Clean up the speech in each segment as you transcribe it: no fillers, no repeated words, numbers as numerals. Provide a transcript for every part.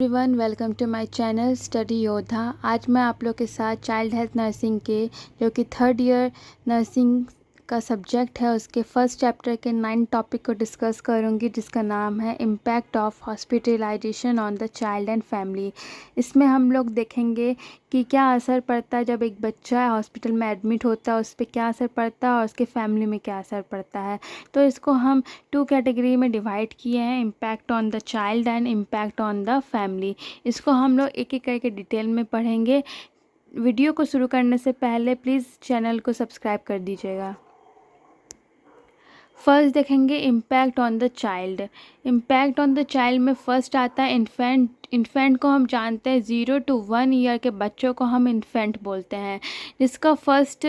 Everyone, welcome to my channel study Yoddha. आज मैं आप लोग के साथ चाइल्ड हेल्थ नर्सिंग के जो कि थर्ड ईयर नर्सिंग का सब्जेक्ट है उसके फर्स्ट चैप्टर के 9 टॉपिक को डिस्कस करूंगी, जिसका नाम है impact of hospitalization on the child and family. इसमें हम लोग देखेंगे कि क्या असर पड़ता है जब एक बच्चा हॉस्पिटल में एडमिट होता है, उस पर क्या असर पड़ता है और उसके फैमिली में क्या असर पड़ता है। तो इसको हम 2 कैटेगरी में डिवाइड किए हैं, impact on the child and impact on the family. इसको हम लोग एक एक करके डिटेल में पढ़ेंगे। वीडियो को शुरू करने से पहले प्लीज़ चैनल को सब्सक्राइब कर दीजिएगा। फर्स्ट देखेंगे impact on the child. Impact on the child में फर्स्ट आता है इन्फेंट। इन्फेंट को हम जानते हैं 0 to 1 ईयर के बच्चों को हम इन्फेंट बोलते हैं, जिसका फर्स्ट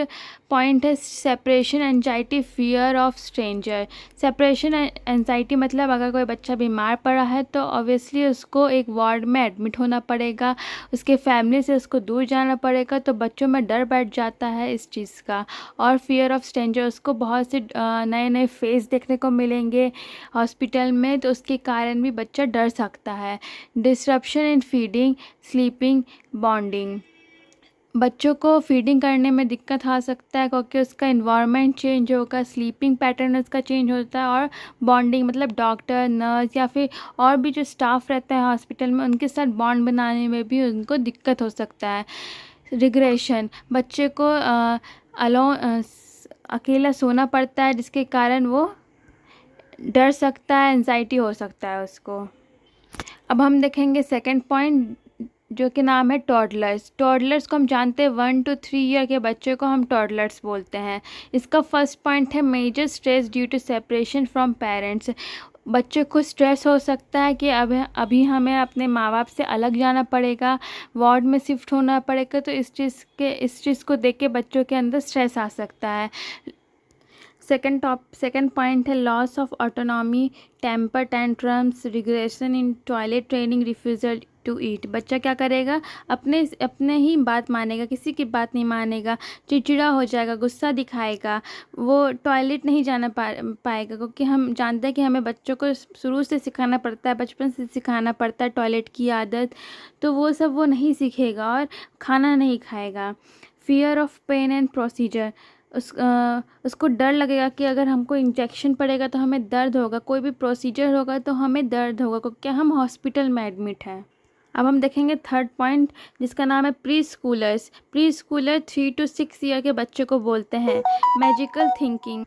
पॉइंट है separation anxiety, fear of stranger. Separation anxiety मतलब अगर कोई बच्चा बीमार पड़ा है तो ऑब्वियसली उसको एक वार्ड में एडमिट होना पड़ेगा, उसके फैमिली से उसको दूर जाना पड़ेगा, तो बच्चों में डर बैठ जाता है इस चीज़ का। और फियर ऑफ स्ट्रेंजर, उसको बहुत से नए नए फेस देखने को मिलेंगे हॉस्पिटल में, तो उसके कारण भी बच्चा डर सकता है। Disruption in feeding, sleeping, bonding. बच्चों को फीडिंग करने में दिक्कत आ सकता है क्योंकि उसका इन्वायरमेंट चेंज होगा, स्लीपिंग पैटर्न उसका चेंज होता है, और बॉन्डिंग मतलब डॉक्टर, नर्स या फिर और भी जो स्टाफ रहता है हॉस्पिटल में, उनके साथ बॉन्ड बनाने में भी उनको दिक्कत हो सकता है। रिग्रेशन, बच्चे को अकेला सोना पड़ता है, जिसके कारण वो डर सकता है, एंजाइटी हो सकता है उसको। अब हम देखेंगे सेकंड पॉइंट, जो कि नाम है टॉडलर्स। टॉडलर्स को हम जानते हैं 1 to 3 ईयर के बच्चे को हम टॉडलर्स बोलते हैं। इसका फर्स्ट पॉइंट है major stress due to separation from parents. बच्चे को स्ट्रेस हो सकता है कि अब अभी हमें अपने माँ बाप से अलग जाना पड़ेगा, वार्ड में शिफ्ट होना पड़ेगा, तो इस चीज़ को देख के बच्चों के अंदर स्ट्रेस आ सकता है। सेकंड पॉइंट है loss of autonomy, temper tantrums, regression in toilet training, refusal to eat. बच्चा क्या करेगा, अपने ही बात मानेगा, किसी की बात नहीं मानेगा, चिड़चिड़ा हो जाएगा, गुस्सा दिखाएगा, वो टॉयलेट नहीं जाना पाएगा, क्योंकि हम जानते हैं कि हमें बच्चों को शुरू से सिखाना पड़ता है, बचपन से सिखाना पड़ता है टॉयलेट की आदत, तो वो सब वो नहीं सीखेगा और खाना नहीं खाएगा। Fear of pain and procedure, उसको डर लगेगा कि अगर हमको इंजेक्शन पड़ेगा तो हमें दर्द होगा, कोई भी प्रोसीजर होगा तो हमें दर्द होगा, क्योंकि हम हॉस्पिटल में एडमिट हैं। अब हम देखेंगे थर्ड पॉइंट, जिसका नाम है preschoolers. Preschooler 3 to 6 year के बच्चे को बोलते हैं। Magical thinking,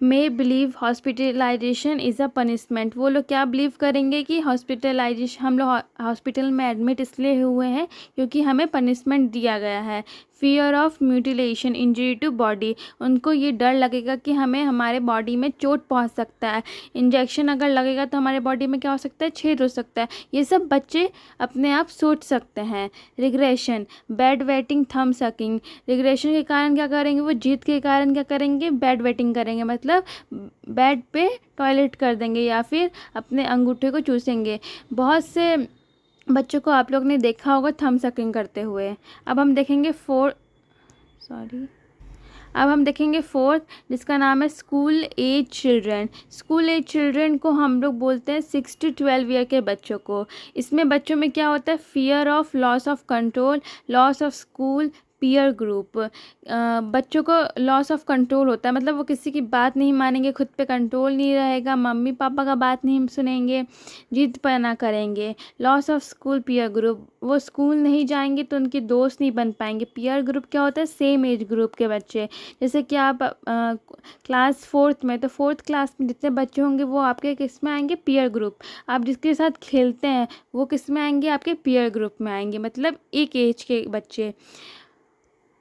may believe hospitalization is a punishment. वो लोग क्या बिलीव करेंगे कि हॉस्पिटलाइजेशन, हम लोग हॉस्पिटल में एडमिट इसलिए हुए हैं क्योंकि हमें पनिशमेंट दिया गया है। Fear of mutilation, injury to body, उनको ये डर लगेगा कि हमें हमारे बॉडी में चोट पहुंच सकता है, इंजेक्शन अगर लगेगा तो हमारे बॉडी में क्या हो सकता है, छेद हो सकता है। ये सब बच्चे अपने आप सोच सकते हैं। Regression, bed wetting, thumb sucking. Regression के कारण क्या करेंगे, वो जिद के कारण क्या करेंगे, बेड वेटिंग करेंगे, मतलब बेड पे टॉयलेट कर देंगे या फिर अपने अंगूठे को चूसेंगे। बहुत से बच्चों को आप लोग ने देखा होगा थंब सकिंग करते हुए। अब हम देखेंगे फोर्थ, जिसका नाम है school age children. School age children को हम लोग बोलते हैं 6 to 12 ईयर के बच्चों को। इसमें बच्चों में क्या होता है, fear of loss of control, loss of school, peer group. बच्चों को लॉस ऑफ कंट्रोल होता है, मतलब वो किसी की बात नहीं मानेंगे, खुद पे कंट्रोल नहीं रहेगा, मम्मी पापा का बात नहीं सुनेंगे, जिद पना करेंगे। Loss of school, peer group, वो स्कूल नहीं जाएंगे तो उनके दोस्त नहीं बन पाएंगे। पीयर ग्रुप क्या होता है, सेम एज ग्रुप के बच्चे। जैसे कि आप क्लास 4th में, तो 4th क्लास में जितने बच्चे होंगे वो आपके किस में आएंगे, पीयर ग्रुप। आप जिसके साथ खेलते हैं वो किस में आएंगे, आपके पीयर ग्रुप में आएंगे, मतलब एक एज के बच्चे।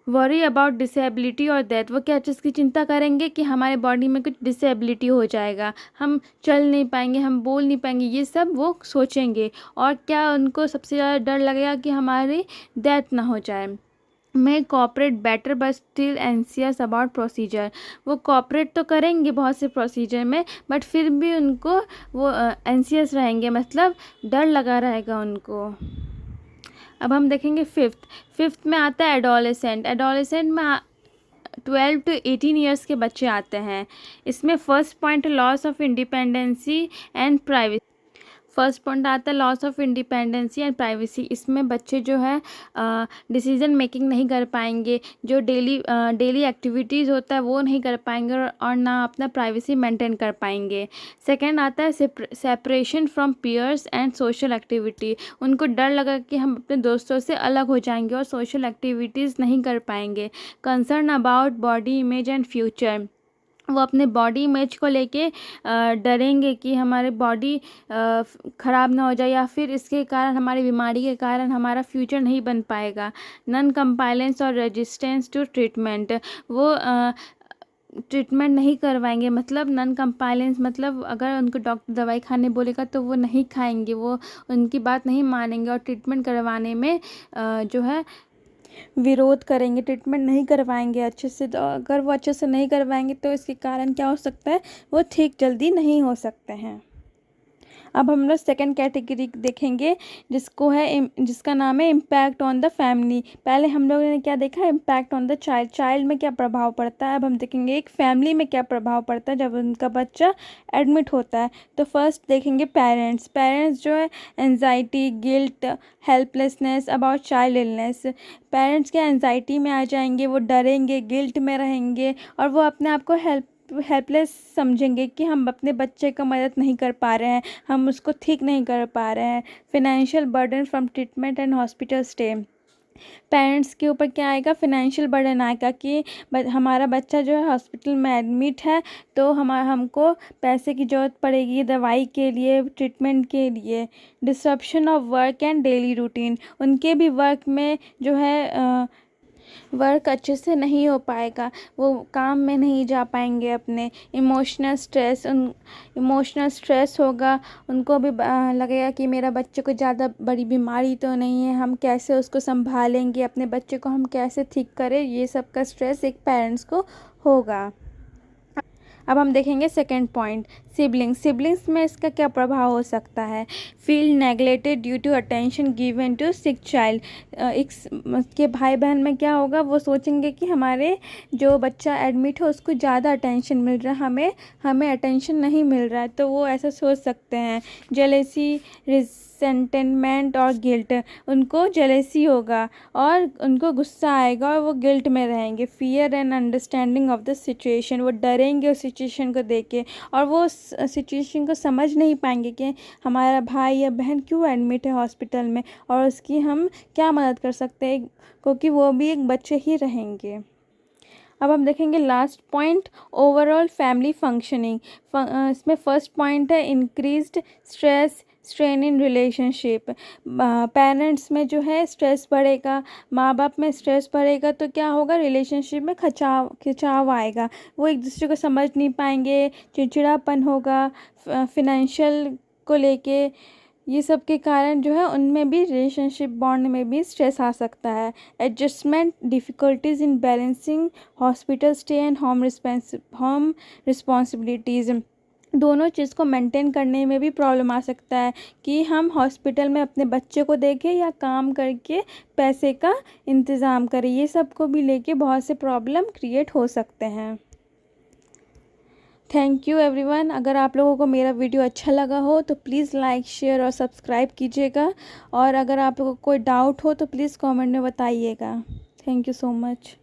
वरी अबाउट डिसेबिलिटी और डेथ, वो क्या चीज़ की चिंता करेंगे कि हमारे बॉडी में कुछ डिसेबिलिटी हो जाएगा, हम चल नहीं पाएंगे, हम बोल नहीं पाएंगे, ये सब वो सोचेंगे। और क्या उनको सबसे ज़्यादा डर लगेगा कि हमारी डेथ ना हो जाए। मैं cooperate better but still anxious about procedure, वो कॉपरेट तो करेंगे बहुत से प्रोसीजर में, बट फिर भी उनको वो एंसियस रहेंगे, मतलब डर लगा रहेगा उनको। अब हम देखेंगे फिफ्थ में आता है एडोलेसेंट। एडोलेसेंट में 12 to 18 ईयर्स के बच्चे आते हैं। इसमें first point loss of independency and privacy. First point आता है loss of independency and privacy. इसमें बच्चे जो है डिसीजन मेकिंग नहीं कर पाएंगे, जो डेली एक्टिविटीज़ होता है वो नहीं कर पाएंगे और ना अपना प्राइवेसी मेंटेन कर पाएंगे। सेकंड आता है separation from peers and social activity. उनको डर लगा कि हम अपने दोस्तों से अलग हो जाएंगे और सोशल एक्टिविटीज़ नहीं कर पाएंगे। Concern about body image and future. वो अपने बॉडी इमेज को लेके डरेंगे कि हमारे बॉडी ख़राब ना हो जाए या फिर इसके कारण, हमारी बीमारी के कारण हमारा फ्यूचर नहीं बन पाएगा। नॉन कंप्लायंस और रेजिस्टेंस टू ट्रीटमेंट। वो ट्रीटमेंट नहीं करवाएंगे, मतलब नॉन कंप्लायंस मतलब अगर उनको डॉक्टर दवाई खाने बोलेगा तो वो नहीं खाएंगे, वो उनकी बात नहीं मानेंगे और ट्रीटमेंट करवाने में जो है विरोध करेंगे, ट्रीटमेंट नहीं करवाएंगे अच्छे से। तो अगर वो अच्छे से नहीं करवाएंगे तो इसके कारण क्या हो सकता है, वो ठीक जल्दी नहीं हो सकते हैं। अब हम लोग सेकेंड कैटेगरी देखेंगे जिसका नाम है इम्पैक्ट ऑन द फैमिली। पहले हम लोगों ने क्या देखा, इम्पैक्ट ऑन द चाइल्ड में क्या प्रभाव पड़ता है। अब हम देखेंगे एक फैमिली में क्या प्रभाव पड़ता है जब उनका बच्चा एडमिट होता है। तो फर्स्ट देखेंगे पेरेंट्स जो है anxiety, guilt, helplessness about child illness. Parents क्या एंजाइटी में आ जाएंगे, वो डरेंगे, गिल्ट में रहेंगे और वो अपने आप को हेल्पलेस समझेंगे कि हम अपने बच्चे का मदद नहीं कर पा रहे हैं, हम उसको ठीक नहीं कर पा रहे हैं। Financial burden from treatment and hospital stay. Parents के ऊपर क्या आएगा, फिनेंशियल बर्डन आएगा कि हमारा बच्चा जो है हॉस्पिटल में एडमिट है तो हमको पैसे की ज़रूरत पड़ेगी दवाई के लिए, ट्रीटमेंट के लिए। Disruption of work and daily routine. उनके भी वर्क में जो है वर्क अच्छे से नहीं हो पाएगा, वो काम में नहीं जा पाएंगे अपने। इमोशनल स्ट्रेस होगा, उनको भी लगेगा कि मेरा बच्चे को ज़्यादा बड़ी बीमारी तो नहीं है, हम कैसे उसको संभालेंगे, अपने बच्चे को हम कैसे ठीक करें, ये सब का स्ट्रेस एक पेरेंट्स को होगा। अब हम देखेंगे सेकेंड पॉइंट, सिबलिंग्स में इसका क्या प्रभाव हो सकता है। Feel neglected due to attention given to sick child. के भाई बहन में क्या होगा, वो सोचेंगे कि हमारे जो बच्चा एडमिट है उसको ज़्यादा अटेंशन मिल रहा है, हमें अटेंशन नहीं मिल रहा है, तो वो ऐसा सोच सकते हैं। जेलेसी, रिसेंटमेंट और गिल्ट। उनको जेलेसी होगा और उनको गुस्सा आएगा और वो गिल्ट में रहेंगे। Fear and understanding of the situation. वो डरेंगे उस सिचुएशन को देख के और वो सिचुएशन को समझ नहीं पाएंगे कि हमारा भाई या बहन क्यों एडमिट है हॉस्पिटल में और उसकी हम क्या मदद कर सकते हैं, क्योंकि वो भी एक बच्चे ही रहेंगे। अब हम देखेंगे last point, overall family functioning. इसमें फर्स्ट पॉइंट है increased stress, strain in relationship. Parents में जो है स्ट्रेस बढ़ेगा, माँ बाप में स्ट्रेस बढ़ेगा तो क्या होगा, रिलेशनशिप में खिंचाव आएगा, वो एक दूसरे को समझ नहीं पाएंगे, चिड़चिड़ापन होगा। फिनेंशियल को लेके ये सब के कारण जो है उनमें भी रिलेशनशिप बॉन्ड में भी स्ट्रेस आ सकता है। Adjustment difficulties in balancing hospital stay and home responsibilities. दोनों चीज़ को मेंटेन करने में भी प्रॉब्लम आ सकता है कि हम हॉस्पिटल में अपने बच्चे को देखें या काम करके पैसे का इंतज़ाम करें, ये सब को भी लेके बहुत से प्रॉब्लम क्रिएट हो सकते हैं। Thank you everyone. अगर आप लोगों को मेरा वीडियो अच्छा लगा हो तो प्लीज़ लाइक, शेयर और सब्सक्राइब कीजिएगा और अगर आप लोगों को कोई डाउट हो तो प्लीज़ कमेंट में बताइएगा। Thank you so much.